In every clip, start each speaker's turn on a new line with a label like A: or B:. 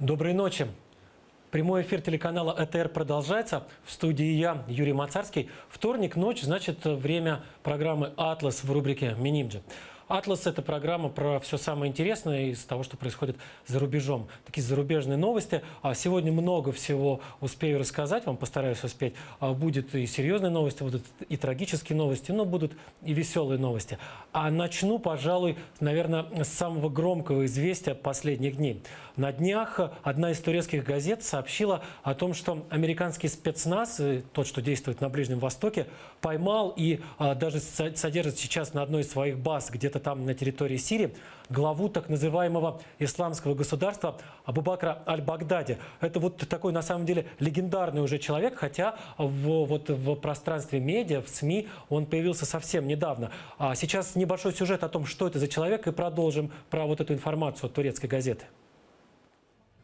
A: Доброй ночи. Прямой эфир телеканала ЭТР продолжается. В студии я, Юрий Мацарский. Вторник, ночь, значит, время программы «Атлас» в рубрике «Минимджи». «Атлас» — это программа про все самое интересное из того, что происходит за рубежом. Такие зарубежные новости. Сегодня много всего успею рассказать, вам постараюсь успеть. Будет и серьезные новости, будут и трагические новости, но будут и веселые новости. А начну, пожалуй, наверное, с самого громкого известия последних дней. На днях одна из турецких газет сообщила о том, что американский спецназ, тот, что действует на Ближнем Востоке, поймал и даже содержит сейчас на одной из своих баз, где-то там на территории Сирии, главу так называемого исламского государства Абу-Бакра аль-Багдади. Это вот такой, на самом деле, легендарный уже человек, хотя в пространстве медиа, в СМИ он появился совсем недавно. Сейчас небольшой сюжет о том, что это за человек, и продолжим про вот эту информацию от турецкой газеты.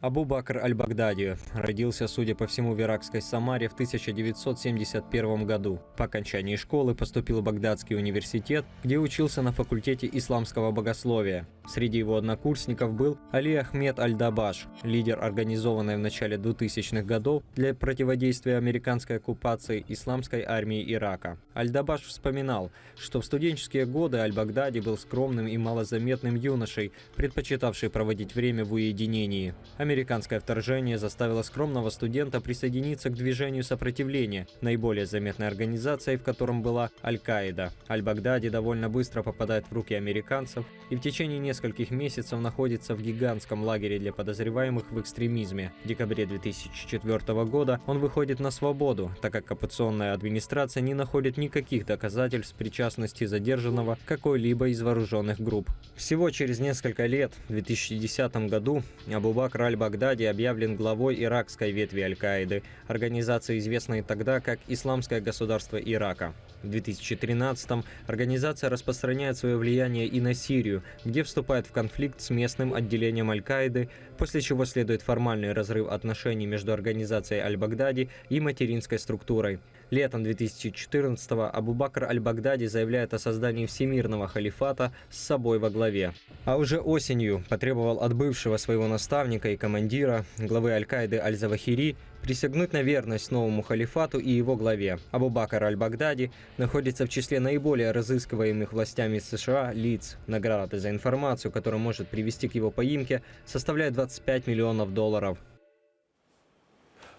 B: Абу-Бакр аль-Багдади родился, судя по всему, в иракской Самаре в 1971 году. По окончании школы поступил в Багдадский университет, где учился на факультете исламского богословия. Среди его однокурсников был Али Ахмед аль-Дабаш, лидер организованной в начале 2000-х годов для противодействия американской оккупации исламской армии Ирака. Аль-Дабаш вспоминал, что в студенческие годы аль-Багдади был скромным и малозаметным юношей, предпочитавший проводить время в уединении. Американское вторжение заставило скромного студента присоединиться к движению сопротивления, наиболее заметной организацией в котором была Аль-Каида. Аль-Багдади довольно быстро попадает в руки американцев и в течение нескольких месяцев находится в гигантском лагере для подозреваемых в экстремизме. В декабре 2004 года он выходит на свободу, так как оккупационная администрация не находит никаких доказательств причастности задержанного к какой-либо из вооруженных групп. Всего через несколько лет, в 2010 году, Абу-Бакр аль-Багдади объявлен главой иракской ветви Аль-Каиды, организации, известной тогда как Исламское государство Ирака. В 2013-м организация распространяет свое влияние и на Сирию, где вступает в конфликт с местным отделением Аль-Каиды, после чего следует формальный разрыв отношений между организацией Аль-Багдади и материнской структурой. Летом 2014-го Абу-Бакр аль-Багдади заявляет о создании всемирного халифата с собой во главе. А уже осенью потребовал от бывшего своего наставника и командира, главы Аль-Каиды Аль-Завахири, присягнуть на верность новому халифату и его главе. Абу-Бакр аль-Багдади находится в числе наиболее разыскиваемых властями США лиц. Награда за информацию, которая может привести к его поимке, составляет $25 миллионов.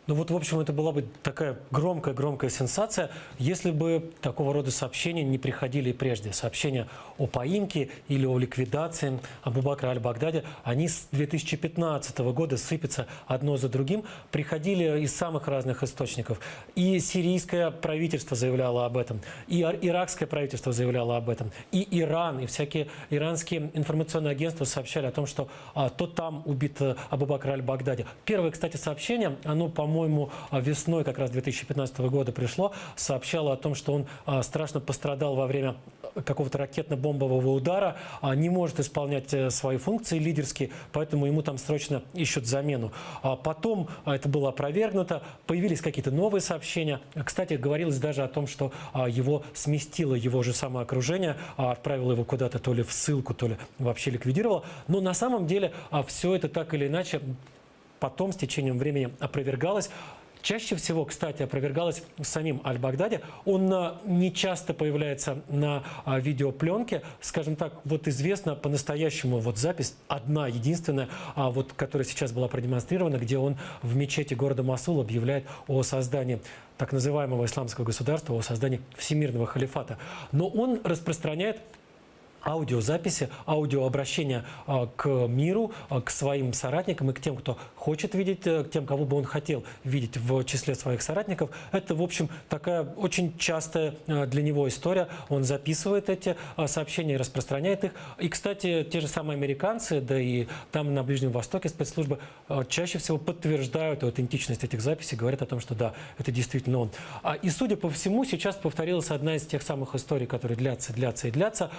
A: Ну вот, в общем, это была бы такая громкая сенсация, если бы такого рода сообщения не приходили прежде. Сообщения о поимке или о ликвидации Абу-Бакра аль-Багдади, они с 2015 года сыпятся одно за другим, приходили из самых разных источников. И сирийское правительство заявляло об этом, и иракское правительство заявляло об этом, и Иран, и всякие иранские информационные агентства сообщали о том, что то там убит Абу-Бакр аль-Багдади. Первое, кстати, сообщение, оно, по-моему, весной как раз 2015 года пришло, сообщало о том, что он страшно пострадал во время какого-то ракетно-бомбового удара, не может исполнять свои функции лидерские, поэтому ему там срочно ищут замену. Потом это было опровергнуто, появились какие-то новые сообщения. Кстати, говорилось даже о том, что его сместило его же самое окружение, отправило его куда-то то ли в ссылку, то ли вообще ликвидировало. Но на самом деле все это так или иначе потом с течением времени опровергалось. Чаще всего, кстати, опровергалось самим аль-Багдади. Он не часто появляется на видеопленке. Скажем так, вот известна по-настоящему вот запись, одна, единственная, вот, которая сейчас была продемонстрирована, где он в мечети города Мосул объявляет о создании так называемого исламского государства, о создании всемирного халифата. Но он распространяет аудиозаписи, аудиообращения к миру, к своим соратникам и к тем, кто хочет видеть, к тем, кого бы он хотел видеть в числе своих соратников. Это, в общем, такая очень частая для него история. Он записывает эти сообщения и распространяет их. И, кстати, те же самые американцы, да и там на Ближнем Востоке спецслужбы чаще всего подтверждают аутентичность этих записей, говорят о том, что да, это действительно он. И, судя по всему, сейчас повторилась одна из тех самых историй, которые длятся и длятся.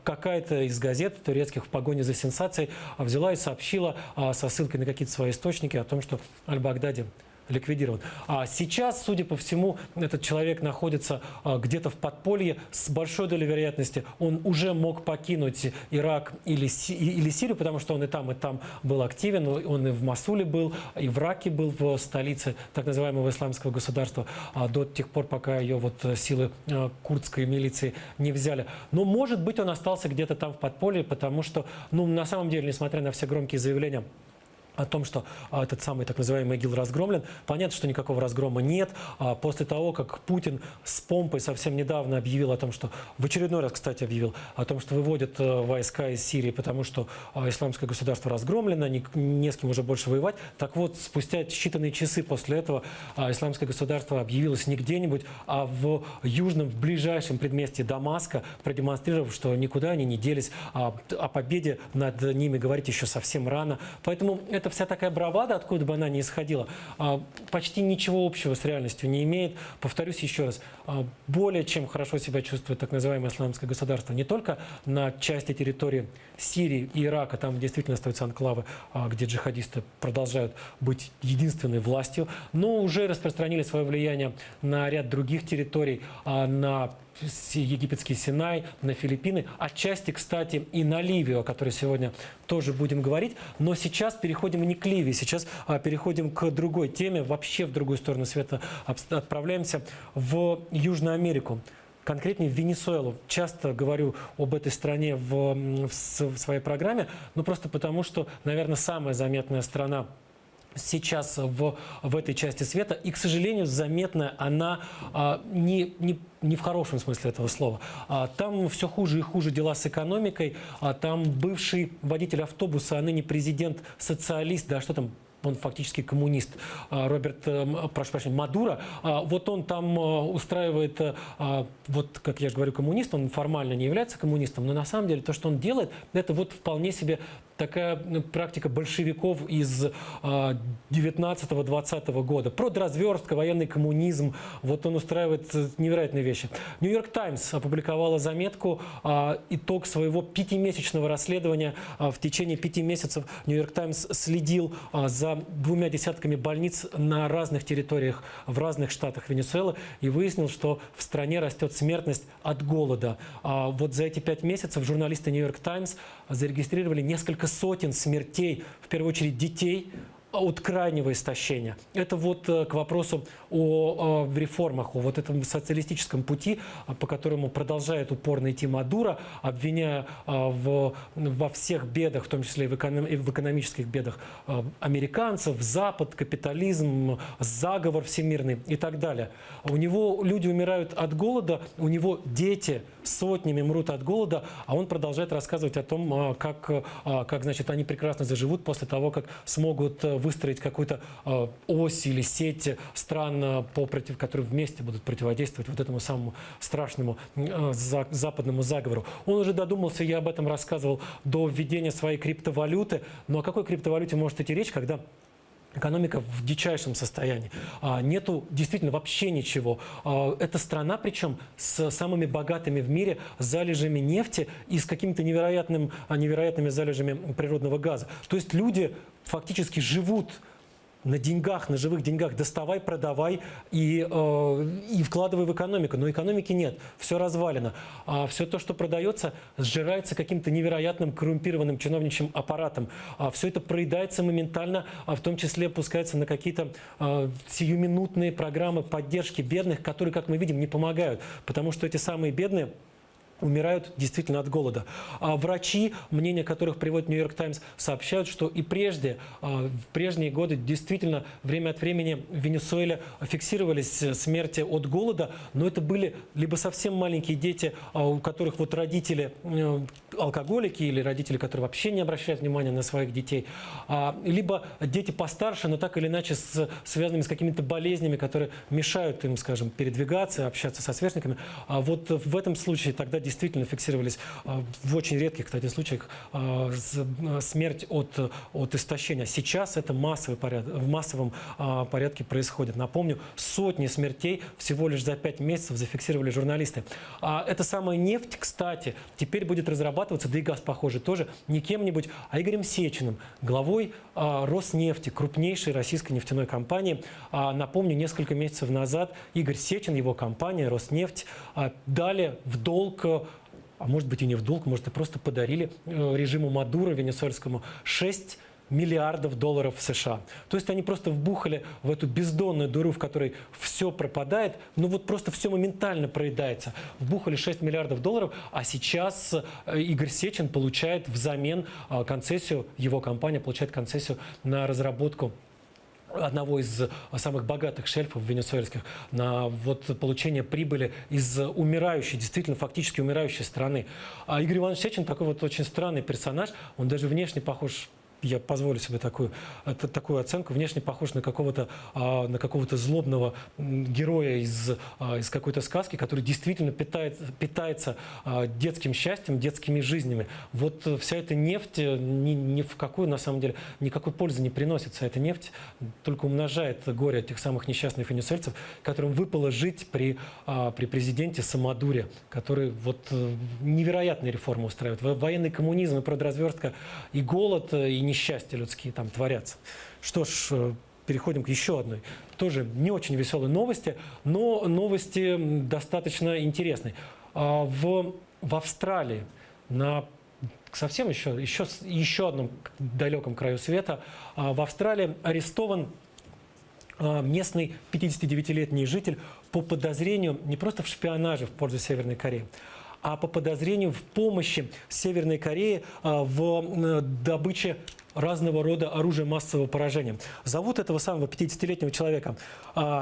A: Какая-то из газет турецких в погоне за сенсацией взяла и сообщила со ссылкой на какие-то свои источники о том, что аль-Багдади ликвидирован. А сейчас, судя по всему, этот человек находится где-то в подполье. С большой долей вероятности он уже мог покинуть Ирак или Сирию, потому что он и там был активен. Он и в Мосуле был, и в Раке был, в столице так называемого исламского государства, до тех пор, пока ее вот силы курдской милиции не взяли. Но, может быть, он остался где-то там в подполье, потому что, ну, на самом деле, несмотря на все громкие заявления о том, что этот самый так называемый ИГИЛ разгромлен. Понятно, что никакого разгрома нет. После того, как Путин с помпой совсем недавно объявил о том, что, в очередной раз, кстати, объявил о том, что выводят войска из Сирии, потому что исламское государство разгромлено, не с кем уже больше воевать. Так вот, спустя считанные часы после этого исламское государство объявилось не где-нибудь, а в южном, в ближайшем предместье Дамаска, продемонстрировав, что никуда они не делись. О победе над ними говорить еще совсем рано. Поэтому это вся такая бравада, откуда бы она ни исходила, почти ничего общего с реальностью не имеет. Повторюсь еще раз, более чем хорошо себя чувствует так называемое исламское государство не только на части территории Сирии и Ирака, там действительно остаются анклавы, где джихадисты продолжают быть единственной властью, но уже распространили свое влияние на ряд других территорий, на египетский Синай, на Филиппины, отчасти, кстати, и на Ливию, о которой сегодня тоже будем говорить. Но сейчас переходим не к Ливии, сейчас переходим к другой теме, вообще в другую сторону света отправляемся в Южную Америку. Конкретнее в Венесуэлу. Часто говорю об этой стране в своей программе, но просто потому, что, наверное, самая заметная страна сейчас в этой части света. И, к сожалению, заметная она не в хорошем смысле этого слова. Там все хуже и хуже дела с экономикой. Там бывший водитель автобуса, а ныне президент-социалист, да что там, он фактически коммунист, прошу прощения, Мадуро. Вот он там устраивает, вот как я же говорю, коммунист, он формально не является коммунистом, но на самом деле то, что он делает, это вот вполне себе такая практика большевиков из 19-20 года. Продразверстка, военный коммунизм. Вот он устраивает невероятные вещи. Нью-Йорк Таймс опубликовала заметку, итог своего 5-месячного расследования. В течение 5 месяцев Нью-Йорк Таймс следил за 2 десятками больниц на разных территориях, в разных штатах Венесуэлы, и выяснил, что в стране растет смертность от голода. Вот за эти 5 месяцев журналисты Нью-Йорк Таймс зарегистрировали несколько сотен смертей, в первую очередь детей, от крайнего истощения. Это вот к вопросу о реформах, о вот этом социалистическом пути, по которому продолжает упорно идти Мадуро, обвиняя во всех бедах, в том числе и в экономических бедах, американцев, Запад, капитализм, заговор всемирный и так далее. У него люди умирают от голода, у него дети сотнями мрут от голода, а он продолжает рассказывать о том, как значит, они прекрасно заживут после того, как смогут выстроить какую-то ось или сеть стран, которые вместе будут противодействовать вот этому самому страшному западному заговору. Он уже додумался, я об этом рассказывал, до введения своей криптовалюты. Но о какой криптовалюте может идти речь, когда экономика в дичайшем состоянии? Нету действительно вообще ничего. Это страна, причем с самыми богатыми в мире залежами нефти и с какими-то невероятными залежами природного газа. То есть люди фактически живут на деньгах, на живых деньгах, доставай, продавай и вкладывай в экономику. Но экономики нет, все развалено. Все то, что продается, сжирается каким-то невероятным коррумпированным чиновничьим аппаратом. Все это проедается моментально, в том числе пускается на какие-то сиюминутные программы поддержки бедных, которые, как мы видим, не помогают. Потому что эти самые бедные умирают действительно от голода. Врачи, мнение которых приводит Нью-Йорк Таймс, сообщают, что и прежде, в прежние годы, действительно, время от времени в Венесуэле фиксировались смерти от голода, но это были либо совсем маленькие дети, у которых вот родители алкоголики или родители, которые вообще не обращают внимания на своих детей, либо дети постарше, но так или иначе связанными с какими-то болезнями, которые мешают им, скажем, передвигаться, общаться со сверстниками. Вот в этом случае тогда действительно фиксировались в очень редких, кстати, случаях смерть от истощения. Сейчас это в массовом порядке происходит. Напомню, сотни смертей всего лишь за 5 месяцев зафиксировали журналисты. Эта самая нефть, кстати, теперь будет разрабатываться, да и газ, похоже, тоже не кем-нибудь, а Игорем Сечиным, главой Роснефти, крупнейшей российской нефтяной компании. Напомню, несколько месяцев назад Игорь Сечин, его компания Роснефть, дали в долг, а может быть и не в долг, может и просто подарили режиму Мадуро, венесуэльскому, 6 миллиардов долларов США. То есть они просто вбухали в эту бездонную дыру, в которой все пропадает, ну вот просто все моментально проедается. Вбухали 6 миллиардов долларов, а сейчас Игорь Сечин получает взамен концессию, его компания получает концессию на разработку одного из самых богатых шельфов венесуэльских, на вот получение прибыли из умирающей, действительно фактически умирающей страны. А Игорь Иванович Сечин такой вот очень странный персонаж, он даже внешне похож, я позволю себе такую оценку, внешне похож на какого-то злобного героя из какой-то сказки, который действительно питается детским счастьем, детскими жизнями. Вот вся эта нефть ни в какую, на самом деле, никакой пользы не приносит. Вся эта нефть только умножает горе этих самых несчастных венесуэльцев, которым выпало жить при президенте Мадуро, который вот невероятные реформы устраивает. Военный коммунизм и продразверстка, и голод, и несчастья людские там творятся. Что ж, переходим к еще одной, тоже не очень веселой новости, но новости достаточно интересной. В Австралии, на совсем еще одном далеком краю света, в Австралии арестован местный 59-летний житель по подозрению не просто в шпионаже в пользу Северной Кореи, а по подозрению в помощи Северной Корее в добыче разного рода оружия массового поражения. Зовут этого самого 50-летнего человека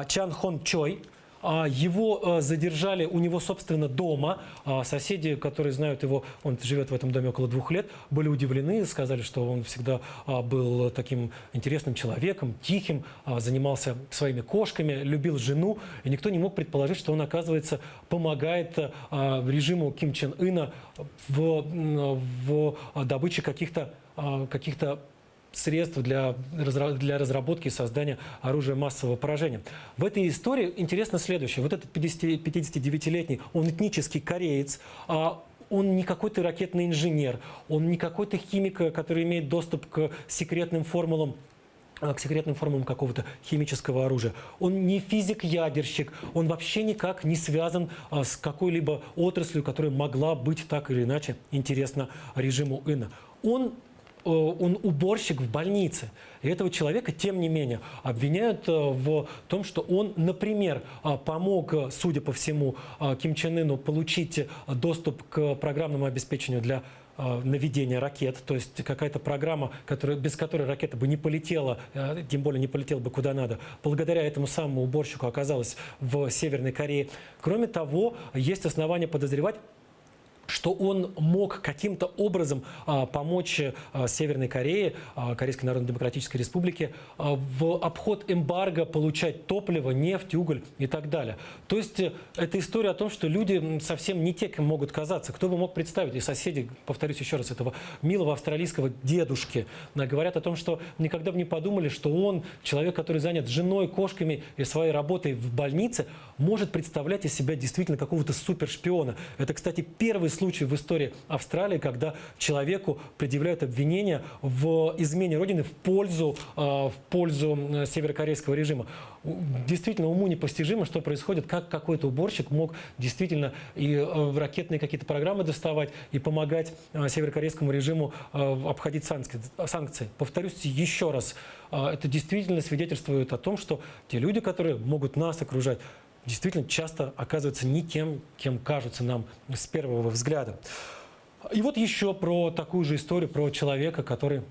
A: Чан Хон Чой. Его задержали у него, собственно, дома. Соседи, которые знают его, он живет в этом доме около 2 лет, были удивлены, сказали, что он всегда был таким интересным человеком, тихим, занимался своими кошками, любил жену. И никто не мог предположить, что он, оказывается, помогает режиму Ким Чен Ына в добыче каких-то средств для разработки и создания оружия массового поражения. В этой истории интересно следующее. Вот этот 59-летний, он этнический кореец, он не какой-то ракетный инженер, он не какой-то химик, который имеет доступ к секретным формулам какого-то химического оружия. Он не физик-ядерщик, он вообще никак не связан с какой-либо отраслью, которая могла быть так или иначе интересна режиму Ына. Он уборщик в больнице. И этого человека, тем не менее, обвиняют в том, что он, например, помог, судя по всему, Ким Чен Ыну получить доступ к программному обеспечению для наведения ракет, то есть какая-то программа, без которой ракета бы не полетела, тем более не полетела бы куда надо, благодаря этому самому уборщику оказалась в Северной Корее. Кроме того, есть основания подозревать, что он мог каким-то образом помочь Северной Корее, Корейской Народно-Демократической Республике, в обход эмбарго получать топливо, нефть, уголь и так далее. То есть это история о том, что люди совсем не те, кем могут казаться. Кто бы мог представить, и соседи, повторюсь еще раз, этого милого австралийского дедушки, говорят о том, что никогда бы не подумали, что он, человек, который занят женой, кошками и своей работой в больнице, может представлять из себя действительно какого-то супершпиона. Это, кстати, первый случай в истории Австралии, когда человеку предъявляют обвинения в измене Родины в пользу северокорейского режима. Действительно, уму непостижимо, что происходит, как какой-то уборщик мог действительно и ракетные какие-то программы доставать, и помогать северокорейскому режиму обходить санкции. Повторюсь еще раз, это действительно свидетельствует о том, что те люди, которые могут нас окружать, действительно часто оказываются не тем, кем кажутся нам с первого взгляда. И вот еще про такую же историю, про человека, который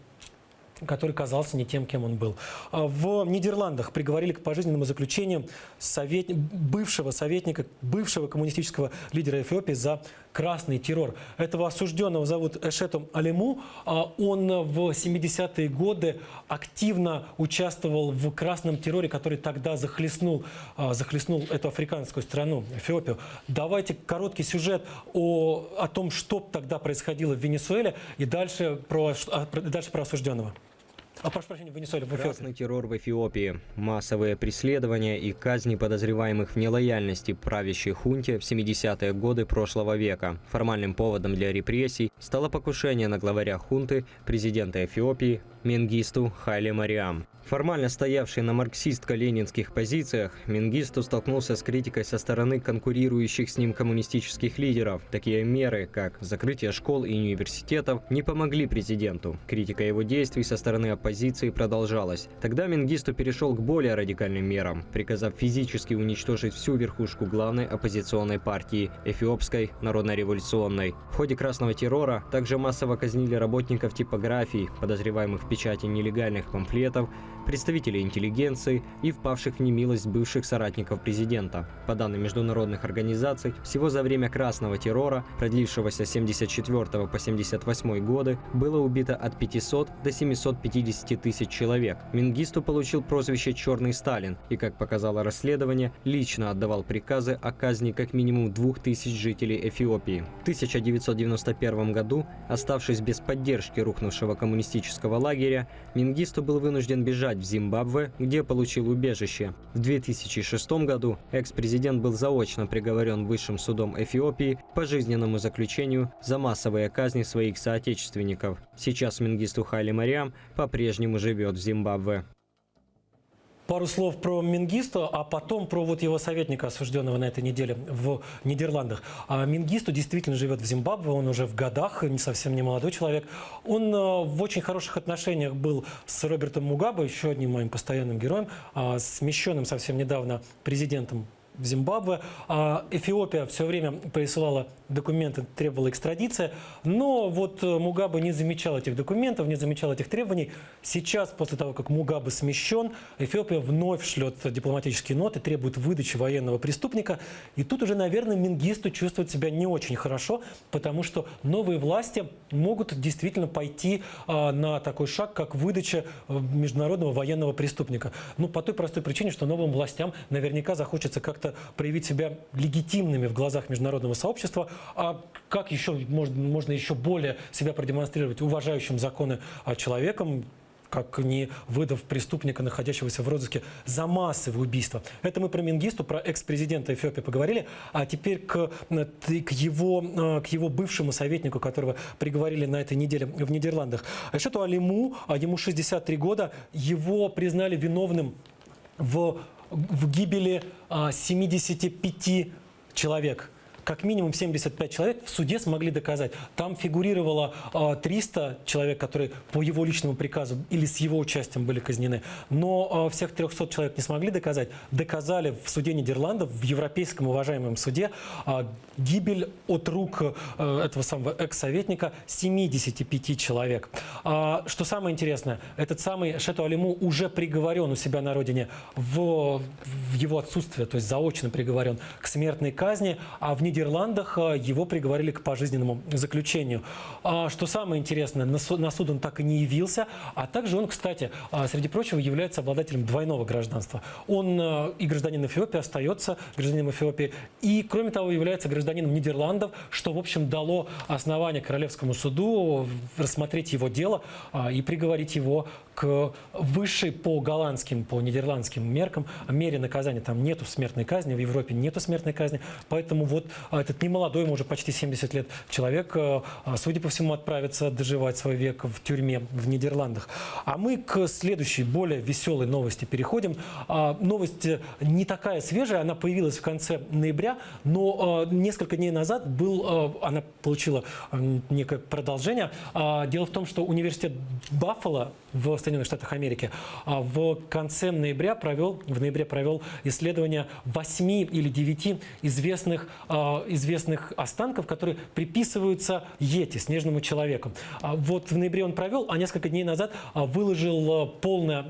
A: который казался не тем, кем он был. В Нидерландах приговорили к пожизненному заключению бывшего советника, бывшего коммунистического лидера Эфиопии за красный террор. Этого осужденного зовут Эшету Алему. Он в 70-е годы активно участвовал в красном терроре, который тогда захлестнул эту африканскую страну, Эфиопию. Давайте короткий сюжет о том, что тогда происходило в Венесуэле, и дальше про осужденного. Прошу прощения, в Венесуэле, в Эфиопии.
B: Красный террор в Эфиопии, массовые преследования и казни подозреваемых в нелояльности правящей хунте в 70-е годы прошлого века. Формальным поводом для репрессий стало покушение на главаря хунты, президента Эфиопии Менгисту Хайле Мариам. Формально стоявший на марксистско-ленинских позициях, Менгисту столкнулся с критикой со стороны конкурирующих с ним коммунистических лидеров. Такие меры, как закрытие школ и университетов, не помогли президенту. Критика его действий со стороны оппозиции продолжалась. Тогда Менгисту перешел к более радикальным мерам, приказав физически уничтожить всю верхушку главной оппозиционной партии – Эфиопской народно-революционной. В ходе красного террора также массово казнили работников типографий, подозреваемых в печати нелегальных памфлетов, представителей интеллигенции и впавших в немилость бывших соратников президента. По данным международных организаций, всего за время красного террора, продлившегося с 74 по 78 годы, было убито от 500 до 750 тысяч человек. Менгисту получил прозвище «Черный Сталин» и, как показало расследование, лично отдавал приказы о казни как минимум 2000 жителей Эфиопии. В 1991 году, оставшись без поддержки рухнувшего коммунистического лагеря, Менгисту был вынужден бежать в Зимбабве, где получил убежище. В 2006 году экс-президент был заочно приговорен Высшим судом Эфиопии к пожизненному заключению за массовые казни своих соотечественников. Сейчас Менгисту Хайле Мариам по-прежнему живет в Зимбабве.
A: Пару слов про Менгисту, а потом про его советника, осужденного на этой неделе в Нидерландах. Менгисту действительно живет в Зимбабве, он уже в годах, не совсем не молодой человек. Он в очень хороших отношениях был с Робертом Мугабе, еще одним моим постоянным героем, смещенным совсем недавно президентом в Зимбабве. Эфиопия все время присылала документы, требовала экстрадиции, но Мугабе не замечал этих документов, не замечал этих требований. Сейчас, после того, как Мугабе смещен, Эфиопия вновь шлет дипломатические ноты, требует выдачи военного преступника. И тут уже, наверное, Менгисту чувствует себя не очень хорошо, потому что новые власти могут действительно пойти на такой шаг, как выдача международного военного преступника. По той простой причине, что новым властям наверняка захочется как-то проявить себя легитимными в глазах международного сообщества. А как еще можно еще более себя продемонстрировать уважающим законы человеком, как не выдав преступника, находящегося в розыске за массовые убийства. Это мы про Менгисту, про экс-президента Эфиопии поговорили, а теперь к его бывшему советнику, которого приговорили на этой неделе в Нидерландах. Эшету Алему, ему 63 года, его признали виновным в гибели 75 человек. Как минимум 75 человек в суде смогли доказать. Там фигурировало 300 человек, которые по его личному приказу или с его участием были казнены. Но всех 300 человек не смогли доказать. Доказали в суде Нидерландов, в европейском уважаемом суде, гибель от рук этого самого экс-советника 75 человек. Что самое интересное, этот самый Эшету Алему уже приговорен у себя на родине в его отсутствие, то есть заочно приговорен к смертной казни, а в Нидерландах его приговорили к пожизненному заключению. Что самое интересное, на суд он так и не явился, а также он, кстати, среди прочего, является обладателем двойного гражданства. Он и гражданин Эфиопии, остается гражданином Эфиопии, и, кроме того, является гражданином Нидерландов, что, в общем, дало основание Королевскому суду рассмотреть его дело и приговорить его к высшей по голландским, по нидерландским меркам мере наказания. Там нету смертной казни, в Европе нету смертной казни, поэтому этот немолодой, ему уже почти 70 лет человек, судя по всему, отправится доживать свой век в тюрьме в Нидерландах. А мы к следующей, более веселой новости переходим. Новость не такая свежая, она появилась в конце ноября, но несколько дней назад она получила некое продолжение. Дело в том, что университет Баффало в Соединенных Штатах Америки в конце ноября провел исследование 8 или 9 известных известных останков, которые приписываются Йети, снежному человеку. Вот в ноябре он провел, а несколько дней назад выложил полное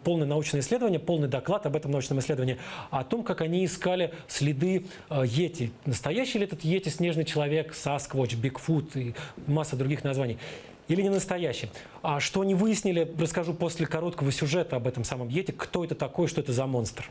A: научное исследование, полный доклад об этом научном исследовании, о том, как они искали следы Йети. Настоящий ли этот Йети, снежный человек, Сасквотч, Бигфут и масса других названий? Или не настоящий? А что они выяснили, расскажу после короткого сюжета об этом самом Йети. Кто это такой, что это за монстр?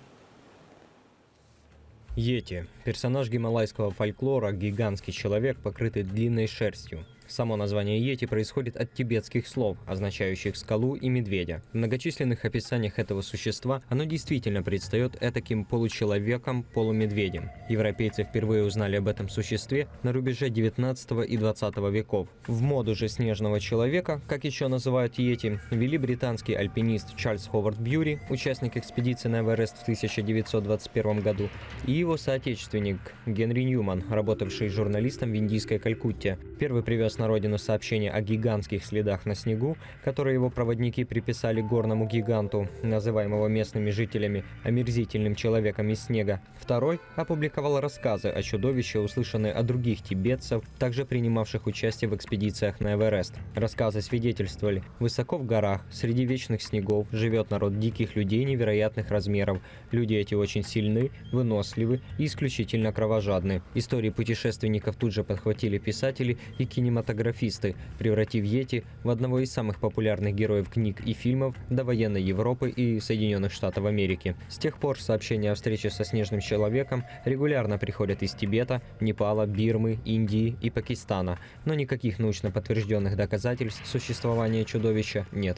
B: Йети – персонаж гималайского фольклора, гигантский человек, покрытый длинной шерстью. Само название Йети происходит от тибетских слов, означающих скалу и медведя. В многочисленных описаниях этого существа оно действительно предстает этаким получеловеком, полумедведем. Европейцы впервые узнали об этом существе на рубеже 19 и 20 веков. В моду же снежного человека, как еще называют Йети, ввели британский альпинист Чарльз Ховард Бьюри, участник экспедиции на Эверест в 1921 году, и его соотечественник Генри Ньюман, работавший журналистом в индийской Калькутте. Первый привез на родину сообщение о гигантских следах на снегу, которые его проводники приписали горному гиганту, называемого местными жителями омерзительным человеком из снега. Второй опубликовал рассказы о чудовище, услышанные от других тибетцев, также принимавших участие в экспедициях на Эверест. Рассказы свидетельствовали: высоко в горах, среди вечных снегов, живет народ диких людей невероятных размеров. Люди эти очень сильны, выносливы и исключительно кровожадны. Истории путешественников тут же подхватили писатели и кинематографисты, превратив Йети в одного из самых популярных героев книг и фильмов довоенной Европы и Соединенных Штатов Америки. С тех пор сообщения о встрече со снежным человеком регулярно приходят из Тибета, Непала, Бирмы, Индии и Пакистана, но никаких научно подтвержденных доказательств существования чудовища нет.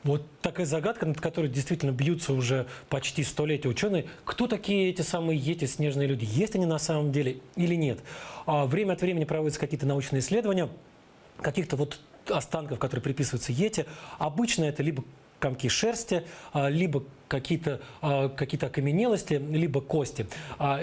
A: Вот такая загадка, над которой действительно бьются уже почти столетия ученые. Кто такие эти самые Йети, снежные люди? Есть они на самом деле или нет? Время от времени проводятся какие-то научные исследования, каких-то вот останков, которые приписываются Йети. Обычно это либо комки шерсти, либо какие-то окаменелости, либо кости.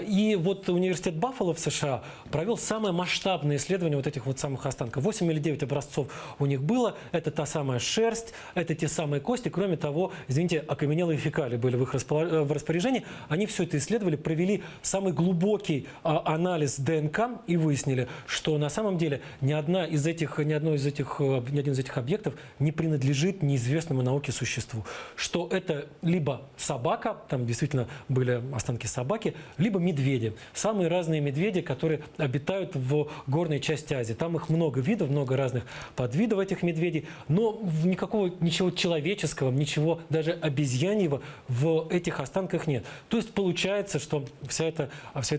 A: И вот университет Баффало в США провел самое масштабное исследование вот этих вот самых останков. 8 или 9 образцов у них было. Это та самая шерсть, это те самые кости. Кроме того, извините, окаменелые фекалии были в их в распоряжении. Они все это исследовали, провели самый глубокий анализ ДНК и выяснили, что на самом деле ни один из этих объектов не принадлежит неизвестному науке существу. Что это либо собака, там действительно были останки собаки, либо медведи. Самые разные медведи, которые обитают в горной части Азии. Там их много видов, много разных подвидов этих медведей, но ничего человеческого, ничего даже обезьяньего в этих останках нет. То есть получается, что вся эта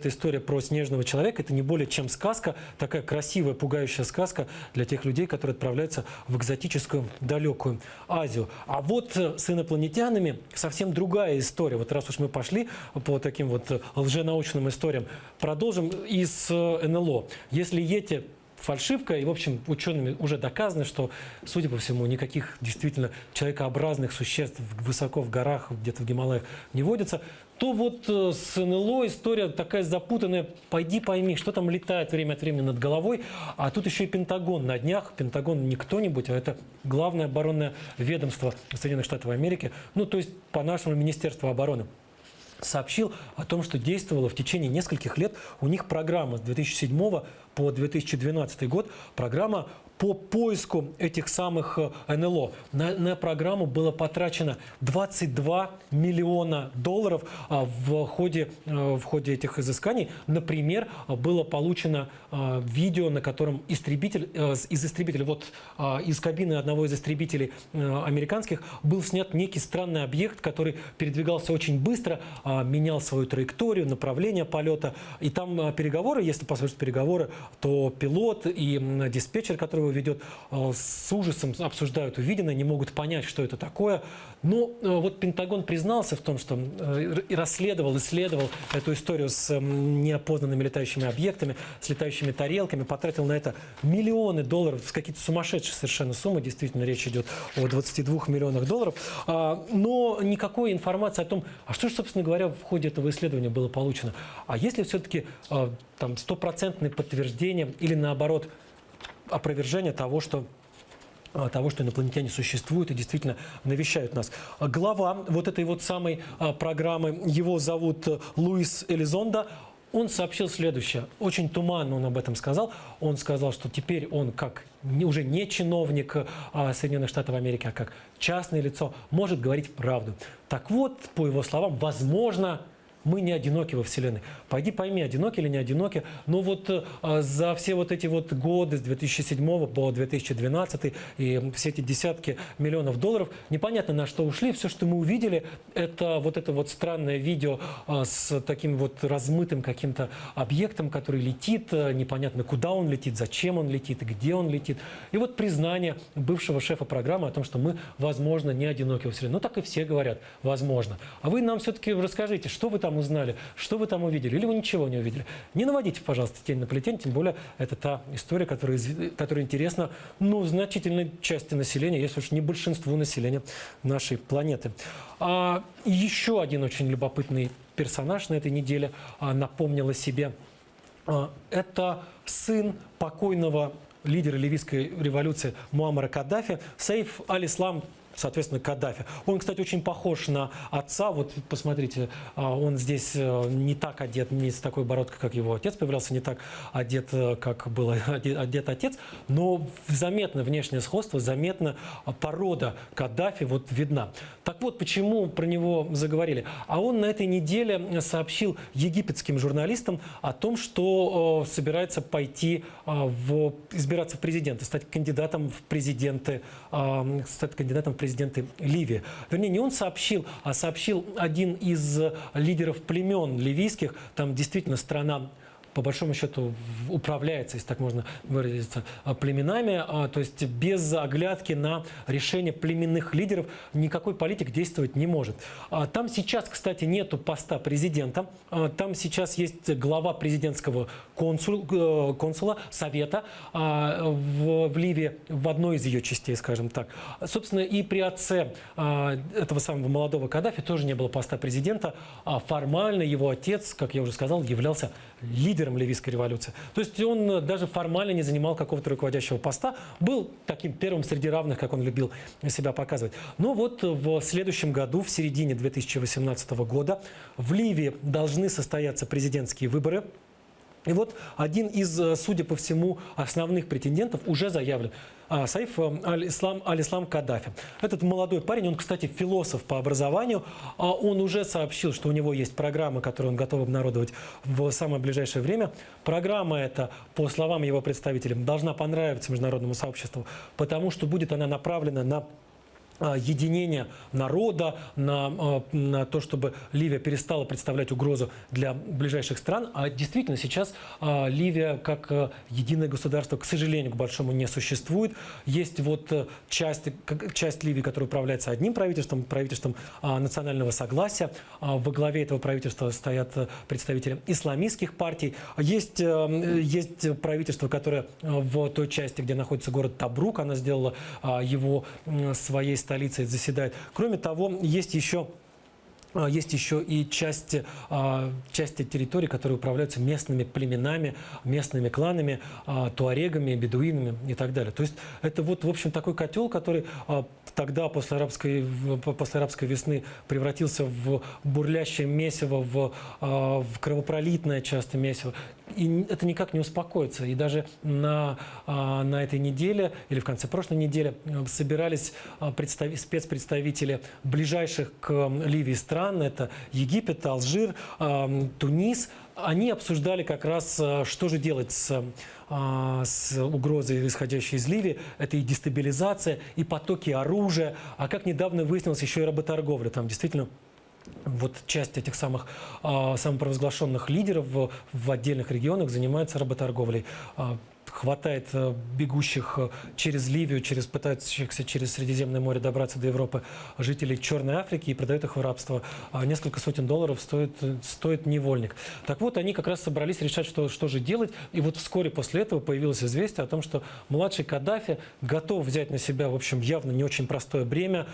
A: история про снежного человека — это не более чем сказка, такая красивая, пугающая сказка для тех людей, которые отправляются в экзотическую далекую Азию. А вот с инопланетянами совсем другая история. Вот раз уж мы пошли по таким вот лженаучным историям, продолжим из НЛО. Если Йети фальшивка, и, в общем, учеными уже доказано, что, судя по всему, никаких действительно человекообразных существ высоко в горах, где-то в Гималаях не водится, то вот с НЛО история такая запутанная. Пойди пойми, что там летает время от времени над головой. А тут еще и Пентагон на днях. Пентагон не кто-нибудь, а это главное оборонное ведомство Соединенных Штатов Америки. Ну, то есть по нашему Министерству обороны. Сообщил о том, что действовала в течение нескольких лет у них программа с 2007 по 2012 год, программа по поиску этих самых НЛО. На программу было потрачено $22 миллиона в ходе этих изысканий. Например, было получено видео, на котором из кабины одного из истребителей американских был снят некий странный объект, который передвигался очень быстро, менял свою траекторию, направление полета. И там переговоры, если послушать переговоры, то пилот и диспетчер, который его ведет, с ужасом обсуждают увиденное, не могут понять, что это такое. Но вот Пентагон признался в том, что исследовал эту историю с неопознанными летающими объектами, с летающими тарелками, потратил на это миллионы долларов, какие-то сумасшедшие совершенно суммы, действительно речь идет о $22 миллионах. Но никакой информации о том, а что же, собственно говоря, в ходе этого исследования было получено. А если все-таки там стопроцентное подтверждение или наоборот опровержение того, что инопланетяне существуют и действительно навещают нас. Глава вот этой вот самой программы, его зовут Луис Элизондо. он сообщил следующее. Очень туманно он об этом сказал. Он сказал, что теперь он как уже не чиновник Соединенных Штатов Америки, а как частное лицо может говорить правду. Так вот, по его словам, возможно, мы не одиноки во Вселенной. Пойди пойми, одиноки или не одиноки. Но вот за все вот эти вот годы с 2007 по 2012 и все эти десятки миллионов долларов, непонятно на что ушли. Все, что мы увидели, это вот странное видео с таким вот размытым каким-то объектом, который летит, непонятно куда он летит, зачем он летит и где он летит. И вот признание бывшего шефа программы о том, что мы, возможно, не одиноки во Вселенной. Ну, так и все говорят, возможно. А вы нам все-таки расскажите, что вы там узнали, что вы там увидели, или вы ничего не увидели. Не наводите, пожалуйста, тень на плетень, тем более это та история, которая интересна, значительной части населения, если уж не большинству населения нашей планеты. Еще один очень любопытный персонаж на этой неделе напомнил о себе. Это сын покойного лидера ливийской революции Муаммара Каддафи, Саиф аль-Ислам, соответственно, Каддафи. Он, кстати, очень похож на отца. Вот посмотрите, он здесь не так одет, не с такой бородкой, как его отец появлялся, не так одет, как был одет отец, но заметно внешнее сходство, заметно порода Каддафи вот видна. Так вот, почему про него заговорили? А он на этой неделе сообщил египетским журналистам о том, что собирается пойти избираться в президенты, стать кандидатом в президенты Ливии. Вернее, не он сообщил, а сообщил один из лидеров племен ливийских. Там действительно страна, по большому счету, управляется, если так можно выразиться, племенами. То есть без оглядки на решение племенных лидеров никакой политик действовать не может. Там сейчас, кстати, нету поста президента. Там сейчас есть глава президентского консула, совета в Ливии, в одной из ее частей, скажем так. Собственно, и при отце этого самого молодого Каддафи тоже не было поста президента. Формально его отец, как я уже сказал, являлся лидером ливийской революции. То есть он даже формально не занимал какого-то руководящего поста, был таким первым среди равных, как он любил себя показывать. Но вот в следующем году, в середине 2018 года, в Ливии должны состояться президентские выборы. И вот один из, судя по всему, основных претендентов уже заявлен. Саиф аль-Ислам Каддафи. Этот молодой парень, он, кстати, философ по образованию. Он уже сообщил, что у него есть программа, которую он готов обнародовать в самое ближайшее время. Программа эта, по словам его представителей, должна понравиться международному сообществу, потому что будет она направлена на единение народа, на то, чтобы Ливия перестала представлять угрозу для ближайших стран. А действительно, сейчас Ливия как единое государство, к сожалению, к большому, не существует. Есть вот часть Ливии, которая управляется одним правительством национального согласия. Во главе этого правительства стоят представители исламистских партий. Есть правительство, которое в той части, где находится город Табрук, она сделала его своей столицей, заседает. Кроме того, есть еще и части территорий, которые управляются местными племенами, местными кланами, туарегами, бедуинами и так далее. То есть это вот, в общем, такой котел, который тогда, после арабской весны, превратился в бурлящее месиво, в кровопролитное часто месиво. И это никак не успокоится. И даже на этой неделе, или в конце прошлой недели, собирались спецпредставители ближайших к Ливии стран. Это Египет, Алжир, Тунис. Они обсуждали как раз, что же делать с угрозой, исходящей из Ливии. Это и дестабилизация, и потоки оружия. А как недавно выяснилось, еще и работорговля. Там действительно вот часть этих самопровозглашенных лидеров в отдельных регионах занимается работорговлей. Хватает бегущих через Ливию, пытающихся через Средиземное море добраться до Европы жителей Черной Африки и продает их в рабство. Несколько сотен долларов стоит невольник. Так вот, они как раз собрались решать, что же делать. И вот вскоре после этого появилось известие о том, что младший Каддафи готов взять на себя, в общем, явно не очень простое бремя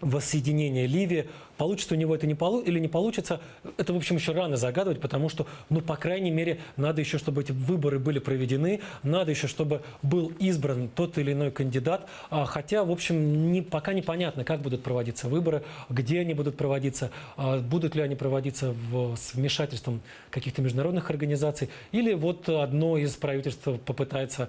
A: воссоединения Ливии Получится у него это или не получится, это, в общем, еще рано загадывать, потому что, ну, по крайней мере, надо еще, чтобы эти выборы были проведены, надо еще, чтобы был избран тот или иной кандидат. Хотя, в общем, пока непонятно, как будут проводиться выборы, где они будут проводиться, будут ли они проводиться с вмешательством каких-то международных организаций, или вот одно из правительств попытается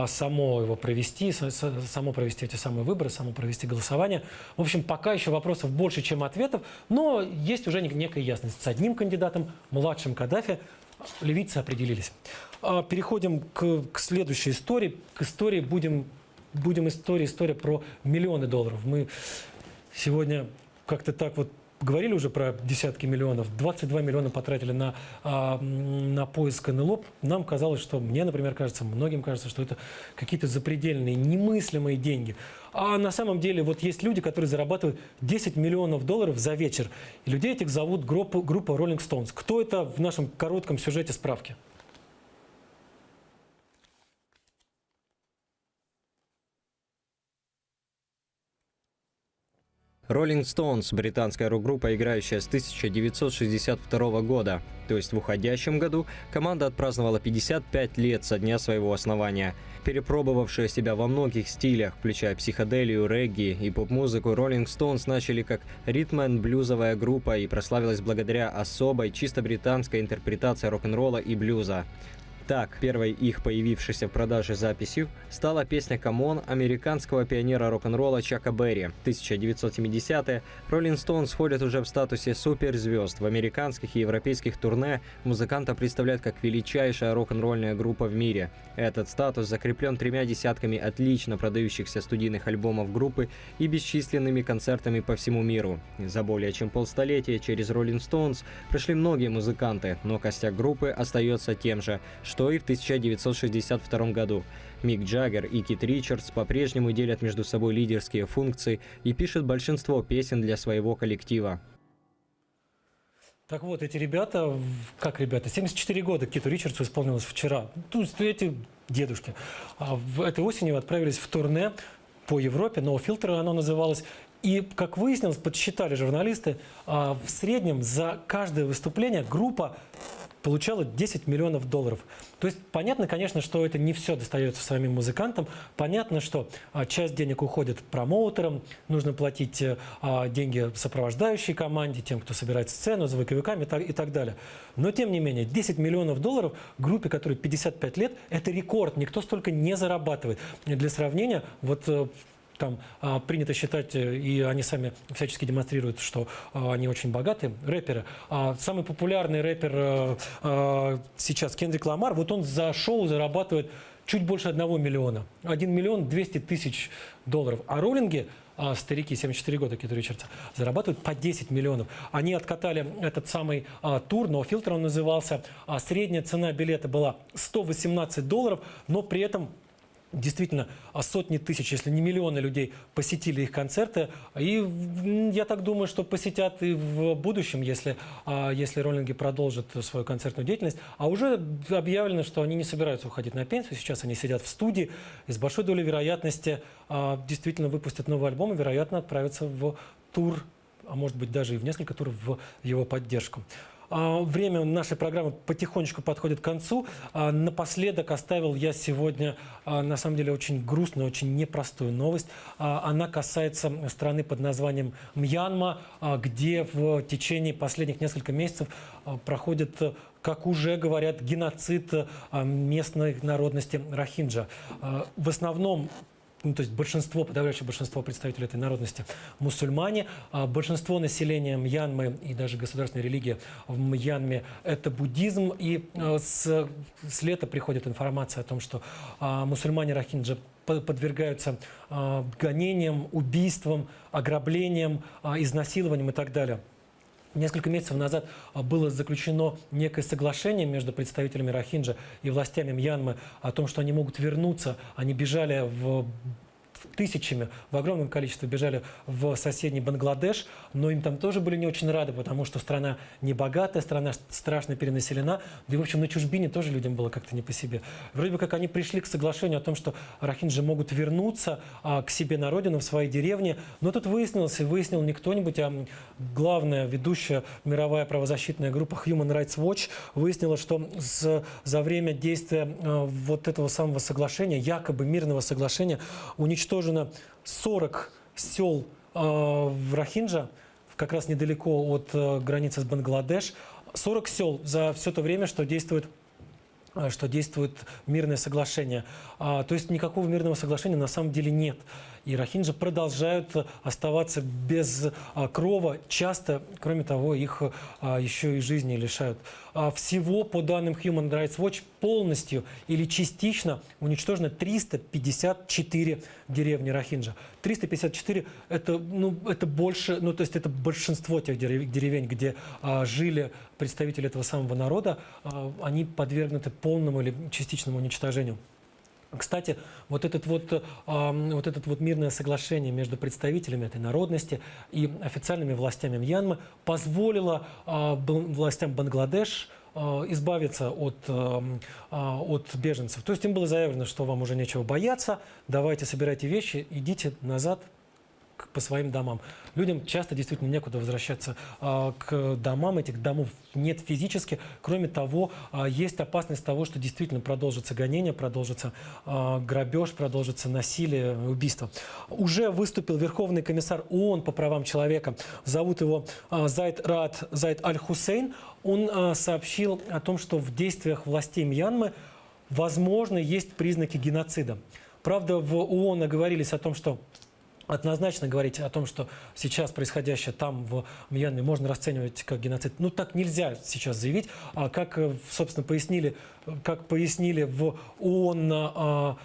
A: само его провести, само провести эти самые выборы, само провести голосование. В общем, пока еще вопросов больше, чем ответов, но есть уже некая ясность. С одним кандидатом, младшим Каддафи, ливийцы определились. Переходим к следующей истории. К истории будем история про миллионы долларов. Мы сегодня как-то так вот говорили уже про десятки миллионов. 22 миллиона потратили на поиск НЛО. Нам казалось, что, мне, например, кажется, многим кажется, что это какие-то запредельные, немыслимые деньги. А на самом деле вот есть люди, которые зарабатывают 10 миллионов долларов за вечер. И людей этих зовут группа Rolling Stones. Кто это в нашем коротком сюжете справки?
B: Rolling Stones – британская рок-группа, играющая с 1962 года. То есть в уходящем году команда отпраздновала 55 лет со дня своего основания. Перепробовавшая себя во многих стилях, включая психоделию, регги и поп-музыку, Rolling Stones начали как ритм-энд-блюзовая группа и прославилась благодаря особой, чисто британской интерпретации рок-н-ролла и блюза. Так, первой их появившейся в продаже записью стала песня «Come On» американского пионера рок-н-ролла Чака Берри. 1970-е Rolling Stones входят уже в статусе суперзвезд. В американских и европейских турне музыканта представляют как величайшая рок-н-ролльная группа в мире. Этот статус закреплен 3 десятками отлично продающихся студийных альбомов группы и бесчисленными концертами по всему миру. За более чем полстолетия через Rolling Stones прошли многие музыканты, но костяк группы остается тем же, что и в 1962 году. Мик Джаггер и Кит Ричардс по-прежнему делят между собой лидерские функции и пишут большинство песен для своего коллектива.
A: Так вот, эти ребята, 74 года Киту Ричардсу исполнилось вчера. То есть эти дедушки. Этой осенью отправились в турне по Европе, No Filter оно называлось. И, как выяснилось, подсчитали журналисты, в среднем за каждое выступление группа получала 10 миллионов долларов. То есть понятно, конечно, что это не все достается самим музыкантам. Понятно, что часть денег уходит промоутерам, нужно платить деньги сопровождающей команде, тем, кто собирает сцену, звуковиками и так далее. Но, тем не менее, 10 миллионов долларов группе, которой 55 лет, это рекорд. Никто столько не зарабатывает. Для сравнения, вот там принято считать, и они сами всячески демонстрируют, что они очень богатые, рэперы. Самый популярный рэпер сейчас Кендрик Ламар, вот он за шоу зарабатывает чуть больше 1 миллиона. 1 миллион 200 тысяч долларов. А роллинги, старики, 74 года, Кит Ричардса, зарабатывают по 10 миллионов. Они откатали этот самый тур, No Filter он назывался. Средняя цена билета была $118, но при этом действительно сотни тысяч, если не миллионы людей посетили их концерты. И я так думаю, что посетят и в будущем, если роллинги продолжат свою концертную деятельность. А уже объявлено, что они не собираются уходить на пенсию. Сейчас они сидят в студии и с большой долей вероятности действительно выпустят новый альбом и, вероятно, отправятся в тур, а может быть даже и в несколько туров в его поддержку. Время нашей программы потихонечку подходит к концу. Напоследок оставил я сегодня, на самом деле, очень грустную, очень непростую новость. Она касается страны под названием Мьянма, где в течение последних нескольких месяцев проходит, как уже говорят, геноцид местной народности рохинджа. В основном, то есть подавляющее большинство представителей этой народности мусульмане. Большинство населения Мьянмы и даже государственная религия в Мьянме – это буддизм. И с лета приходит информация о том, что мусульмане рохинджа подвергаются гонениям, убийствам, ограблениям, изнасилованиям и так далее. Несколько месяцев назад было заключено некое соглашение между представителями рохинджа и властями Мьянмы о том, что они могут вернуться. Они бежали в тысячами, в огромном количестве бежали в соседний Бангладеш, но им там тоже были не очень рады, потому что страна небогатая, страна страшно перенаселена, да и, в общем, на чужбине тоже людям было как-то не по себе. Вроде бы как они пришли к соглашению о том, что рохинджи могут вернуться к себе на родину, в свои деревни, но тут выяснил не кто-нибудь, а главная ведущая мировая правозащитная группа Human Rights Watch выяснила, что за время действия вот этого самого соглашения, якобы мирного соглашения, уничтожено 40 сел в Рохинджа, как раз недалеко от границы с Бангладеш. 40 сел за все то время, что действует мирное соглашение. То есть никакого мирного соглашения на самом деле нет. И рохинджи продолжают оставаться без крова. Часто, кроме того, их еще и жизни лишают. Всего, по данным Human Rights Watch, полностью или частично уничтожено 354 деревни рохинджа. 354 это больше, то есть это большинство тех деревень, где жили представители этого самого народа, они подвергнуты полному или частичному уничтожению. Кстати, вот это мирное соглашение между представителями этой народности и официальными властями Мьянмы позволило властям Бангладеш избавиться от беженцев. То есть им было заявлено, что вам уже нечего бояться, давайте собирайте вещи, идите назад по своим домам. Людям часто действительно некуда возвращаться к домам, этих домов нет физически. Кроме того, есть опасность того, что действительно продолжится гонение, продолжится грабеж, продолжится насилие, убийство. Уже выступил Верховный комиссар ООН по правам человека, зовут его Заид Аль-Хусейн. Он сообщил о том, что в действиях властей Мьянмы возможно есть признаки геноцида. Правда, в ООН оговорились о том, что однозначно говорить о том, что сейчас происходящее там, в Мьянме, можно расценивать как геноцид. Так нельзя сейчас заявить. Как, собственно, пояснили в ООН,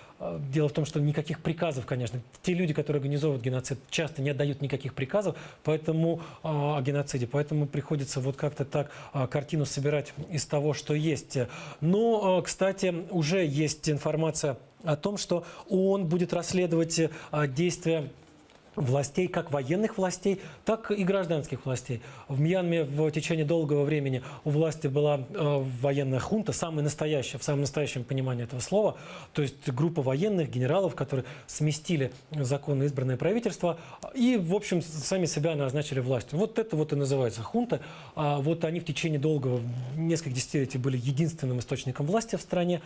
A: дело в том, что никаких приказов, конечно, те люди, которые организовывают геноцид, часто не отдают никаких приказов о геноциде, поэтому приходится вот как-то так картину собирать из того, что есть. Но, кстати, уже есть информация о том, что ООН будет расследовать действия властей, как военных властей, так и гражданских властей. В Мьянме в течение долгого времени у власти была военная хунта, самая настоящая, в самом настоящем понимании этого слова, то есть группа военных, генералов, которые сместили законно избранное правительство и, в общем, сами себя назначили властью. Вот это вот и называется хунта. Вот они в течение нескольких десятилетий были единственным источником власти в стране.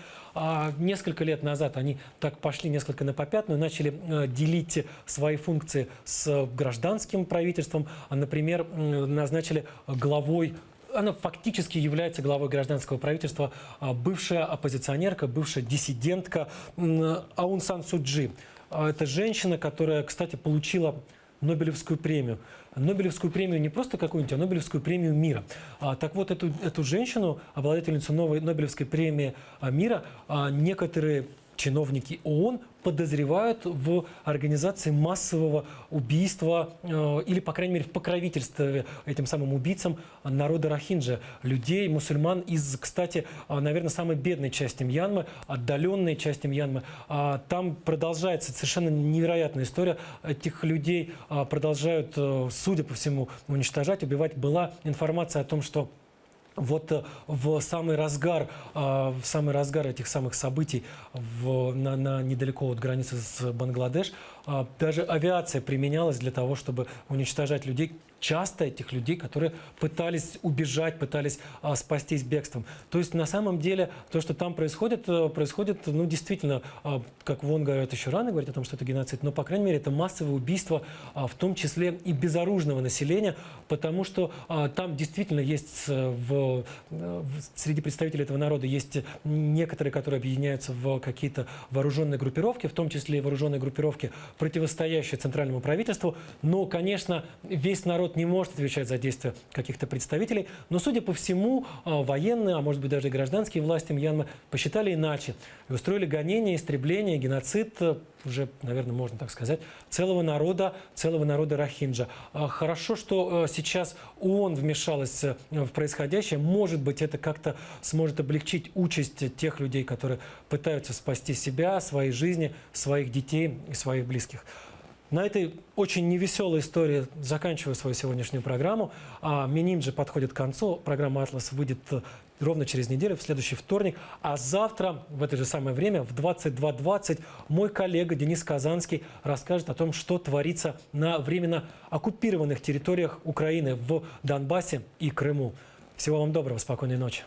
A: Несколько лет назад они так пошли несколько на попятную, начали делить свои функции с гражданским правительством, например, назначили главой, она фактически является главой гражданского правительства, бывшая оппозиционерка, бывшая диссидентка Аун Сан Су Чжи. Это женщина, которая, кстати, получила Нобелевскую премию. Нобелевскую премию не просто какую-нибудь, а Нобелевскую премию мира. Так вот, эту женщину, обладательницу новой Нобелевской премии мира, некоторые чиновники ООН подозревают в организации массового убийства или, по крайней мере, в покровительстве этим самым убийцам народа рохинджа, людей, мусульман из, кстати, наверное, самой бедной части Мьянмы, отдаленной части Мьянмы. Там продолжается совершенно невероятная история. Этих людей продолжают, судя по всему, уничтожать, убивать. Была информация о том, что вот в самый разгар этих самых событий недалеко от границы с Бангладеш даже авиация применялась для того, чтобы уничтожать людей. Часто этих людей, которые пытались убежать, пытались спастись бегством. То есть на самом деле то, что там происходит, действительно, как вон говорят, еще рано говорить о том, что это геноцид, но, по крайней мере, это массовое убийство, в том числе и безоружного населения, потому что там действительно есть среди представителей этого народа есть некоторые, которые объединяются в какие-то вооруженные группировки, в том числе и вооруженные группировки, противостоящие центральному правительству. Но, конечно, весь народ народ не может отвечать за действия каких-то представителей. Но, судя по всему, военные, а может быть даже и гражданские власти Мьянмы посчитали иначе. И устроили гонение, истребление, геноцид, уже, наверное, можно так сказать, целого народа рохинджа. Хорошо, что сейчас ООН вмешалась в происходящее. Может быть, это как-то сможет облегчить участь тех людей, которые пытаются спасти себя, свои жизни, своих детей и своих близких. На этой очень невеселой истории заканчиваю свою сегодняшнюю программу. Минимджи подходит к концу. Программа «Атлас» выйдет ровно через неделю, в следующий вторник. А завтра, в это же самое время, в 22:20, мой коллега Денис Казанский расскажет о том, что творится на временно оккупированных территориях Украины в Донбассе и Крыму. Всего вам доброго, спокойной ночи.